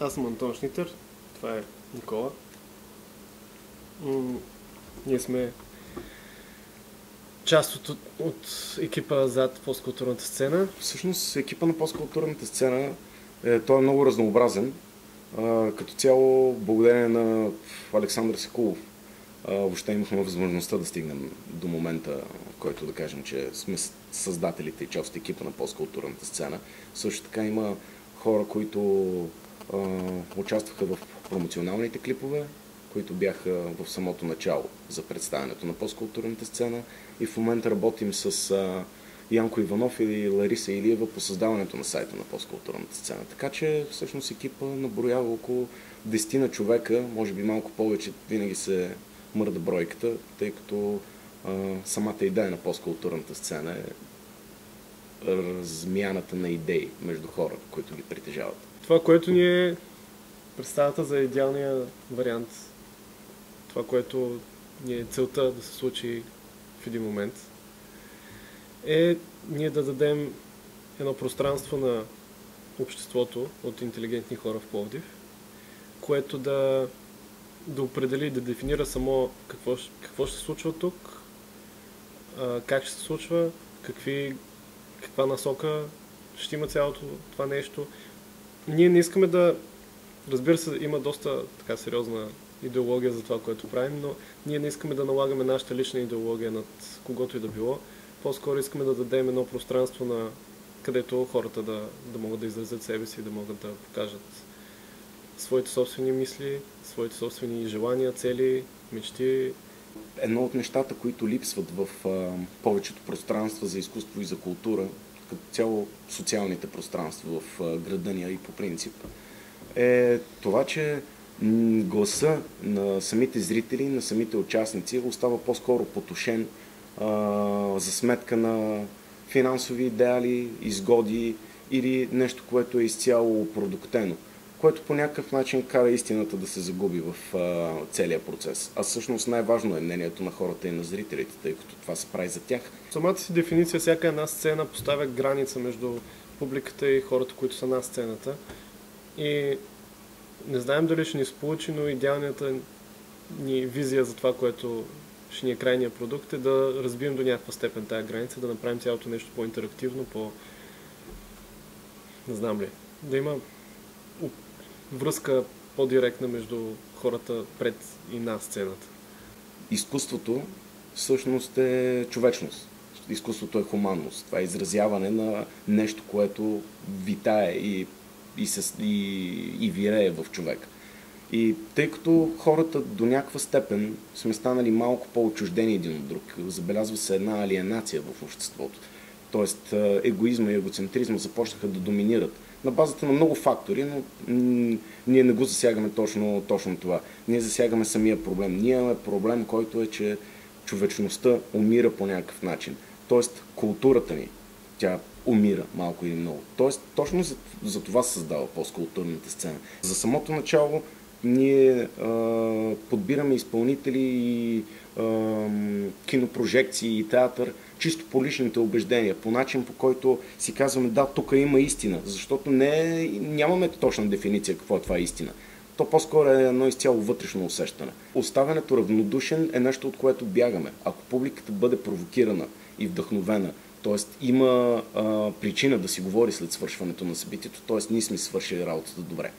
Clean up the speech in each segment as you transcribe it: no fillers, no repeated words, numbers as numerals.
Аз съм Антон Шнитър, това е Никола. Ние сме част от екипа зад посткултурната сцена. Всъщност екипа на посткултурната сцена той е много разнообразен. Като цяло, благодарение на Александър Секулов, въобще имахме възможността да стигнем до момента, в който да кажем, че сме създателите и част от екипа на посткултурната сцена. Също така има хора, които участваха в промоционалните клипове, които бяха в самото начало за представянето на посткултурната сцена, и в момента работим с Янко Иванов и Лариса Илиева по създаването на сайта на посткултурната сцена. Така че всъщност екипа наброява около 10 на човека, може би малко повече, винаги се мърда бройката, тъй като самата идея на посткултурната сцена е размяната на идеи между хора, които ги притежават. Това, което ни е представата за идеалния вариант, това, което ни е целта да се случи в един момент, е ние да дадем едно пространство на обществото от интелигентни хора в Пловдив, което да определи, да дефинира само какво ще се случва тук, как ще се случва, каква насока ще има цялото това нещо. Ние не искаме да... Разбира се, има доста така сериозна идеология за това, което правим, но ние не искаме да налагаме нашата лична идеология над когото и да било. По-скоро искаме да дадем едно пространство, където хората да могат да изразят себе си, да могат да покажат своите собствени мисли, своите собствени желания, цели, мечти. Едно от нещата, които липсват в повечето пространства за изкуство и за култура, като цяло социалните пространства в града ни и по принцип, е това, че гласа на самите зрители, на самите участници остава по-скоро потушен за сметка на финансови идеали, изгоди или нещо, което е изцяло продуктено, което по някакъв начин кара истината да се загуби в целия процес. А всъщност най-важно е мнението на хората и на зрителите, тъй като това се прави за тях. Самата си дефиниция, всяка една сцена поставя граница между публиката и хората, които са на сцената. И не знаем дали ще ни се получи, но идеалната ни визия за това, което ще ни е крайният продукт, е да разбием до някаква степен тая граница, да направим цялото нещо по-интерактивно, не знам ли, да има връзка по-директна между хората пред и на сцената. Изкуството всъщност е човечност. Изкуството е хуманност. Това е изразяване на нещо, което витае и вирее в човек. И тъй като хората до някаква степен сме станали малко по-отчуждени един от друг, забелязва се една алиенация в обществото. Тоест егоизма и егоцентризма започнаха да доминират на базата на много фактори, но ние не го засягаме точно това. Ние засягаме самия проблем. Ние имаме проблем, който е, че човечността умира по някакъв начин. Тоест културата ни, тя умира малко или много. Тоест точно за това се създава посткултурната сцена. За самото начало ние подбираме изпълнители и кинопрожекции и театър чисто по личните убеждения, по начин, по който си казваме, да, тук има истина, защото нямаме точна дефиниция какво е това истина. То по-скоро е едно изцяло вътрешно усещане. Оставянето равнодушен е нещо, от което бягаме. Ако публиката бъде провокирана и вдъхновена, т.е. има причина да си говори след свършването на събитието, т.е. ние сме свършили работата добре.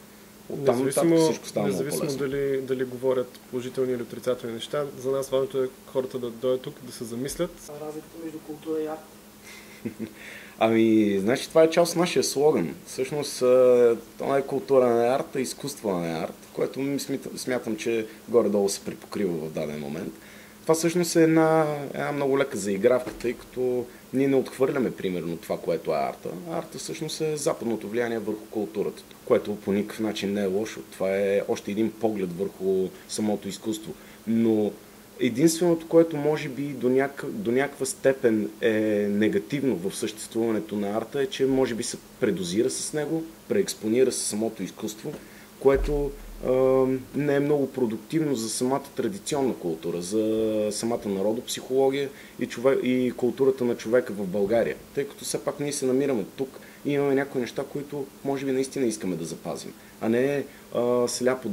Оттам нататък всичко става много по-лесно. Независимо дали говорят положителни или отрицателни неща, за нас важното е хората да дойдат тук, да се замислят. Разликата между култура и арт? Значи това е част от нашия слоган. Всъщност това е култура на арт, а изкуство на арт, което смятам, че горе-долу се припокрива в даден момент. Това всъщност е една много лека заигравка, тъй като ние не отхвърляме примерно това, което е арта. Арта всъщност е западното влияние върху културата, което по никакъв начин не е лошо. Това е още един поглед върху самото изкуство. Но единственото, което може би до някаква степен е негативно в съществуването на арта, е, че може би се предозира с него, преекспонира се самото изкуство, което не е много продуктивно за самата традиционна култура, за самата народопсихология и културата на човека в България. Тъй като все пак ние се намираме тук и имаме някои неща, които може би наистина искаме да запазим, а не сляпо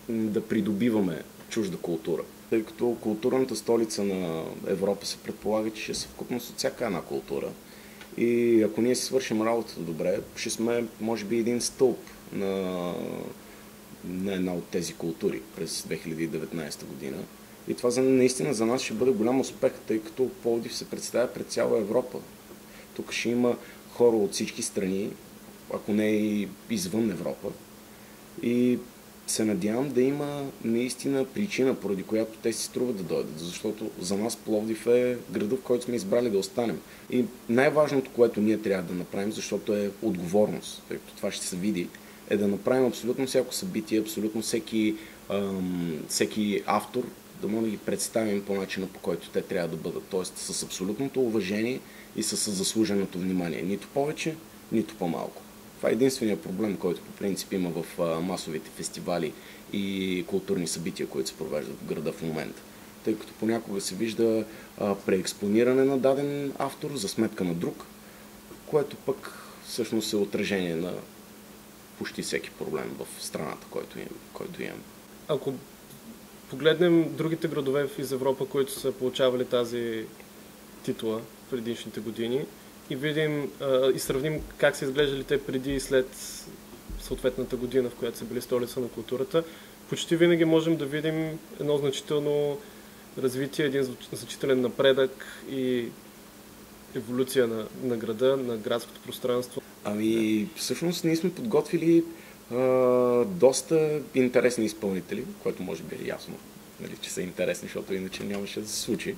да придобиваме чужда култура. Тъй като културната столица на Европа се предполага, че ще е съвкупност от всяка една култура. И ако ние си свършим работата добре, ще сме, може би, един стълб на една от тези култури през 2019 година. И това наистина за нас ще бъде голям успех, тъй като Пловдив се представя пред цяла Европа. Тук ще има хора от всички страни, ако не и извън Европа. И се надявам да има наистина причина, поради която те си струват да дойдат, защото за нас Пловдив е града, в който сме избрали да останем. И най-важното, което ние трябва да направим, защото е отговорност, тъй като това ще се види, е да направим абсолютно всяко събитие, абсолютно всеки автор, да може да ги представим по начина, по който те трябва да бъдат. Тоест с абсолютното уважение и с заслуженото внимание. Нито повече, нито по-малко. Това е единственият проблем, който по принцип има в масовите фестивали и културни събития, които се провеждат в града в момента. Тъй като понякога се вижда преекспониране на даден автор за сметка на друг, което пък всъщност е отражение на почти всеки проблем в страната, който имам. Ако погледнем другите градове из Европа, които са получавали тази титла в предишните години, и видим и сравним как са изглеждали те преди и след съответната година, в която са били столица на културата, почти винаги можем да видим едно значително развитие, един значителен напредък и еволюция на града, на градското пространство. Ами, всъщност ние сме подготвили доста интересни изпълнители, което може би е ясно, нали, че са интересни, защото иначе нямаше да се случи.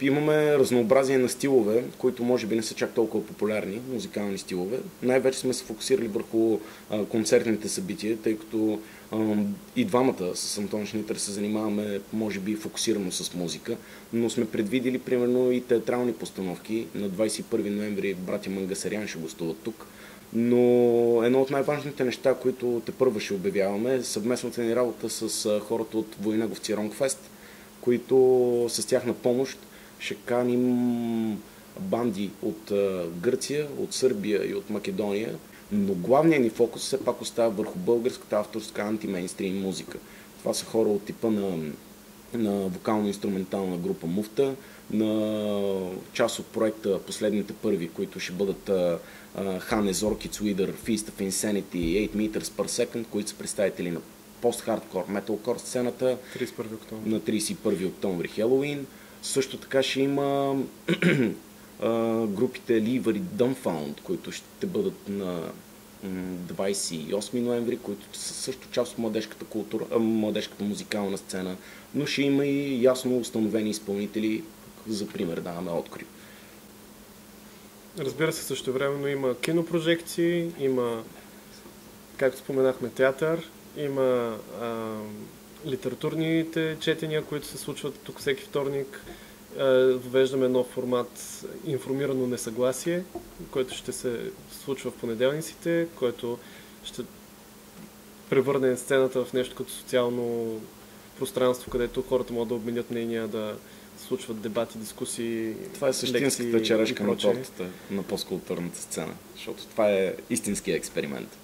Имаме разнообразие на стилове, които може би не са чак толкова популярни, музикални стилове. Най-вече сме се фокусирали върху концертните събития, тъй като и двамата с Антон Шнитър се занимаваме, може би, фокусирано с музика, но сме предвидили, примерно, и театрални постановки. На 21 ноември братя Мангасарян ще гостуват тук. Но едно от най-важните неща, които тепърва ще обявяваме, е съвместната ни работа с хората от Войнаговци Ронгфест, които с тяхна помощ ще каним банди от Гърция, от Сърбия и от Македония, но главният ни фокус все пак остава върху българската авторска антимейнстрим музика. Това са хора от типа на вокално-инструментална група Муфта, на част от проекта Последните първи, които ще бъдат Хане, Зоркиц, Уидър, Feast of Insanity, 8 Meters per Second, които са представители на пост-хардкор, металкор сцената 31 октомври. На 31 октомври Хелоуин. Също така ще има групите Lever и Dumbfound, които ще бъдат на 28 ноември, които са също част от младежката култура, младежката музикална сцена, но ще има и ясно установени изпълнители, за пример даваме Открив. Разбира се, също времено има кинопрожекции, има, както споменахме, театър, има литературните четения, които се случват тук всеки вторник. Въвеждаме нов формат информирано несъгласие, който ще се случва в понеделниците, който ще превърне сцената в нещо като социално пространство, където хората могат да обменят мнения, да случват дебати, дискусии. Това е същинската черешка на тортата на посткултурната сцена, защото това е истинския експеримент.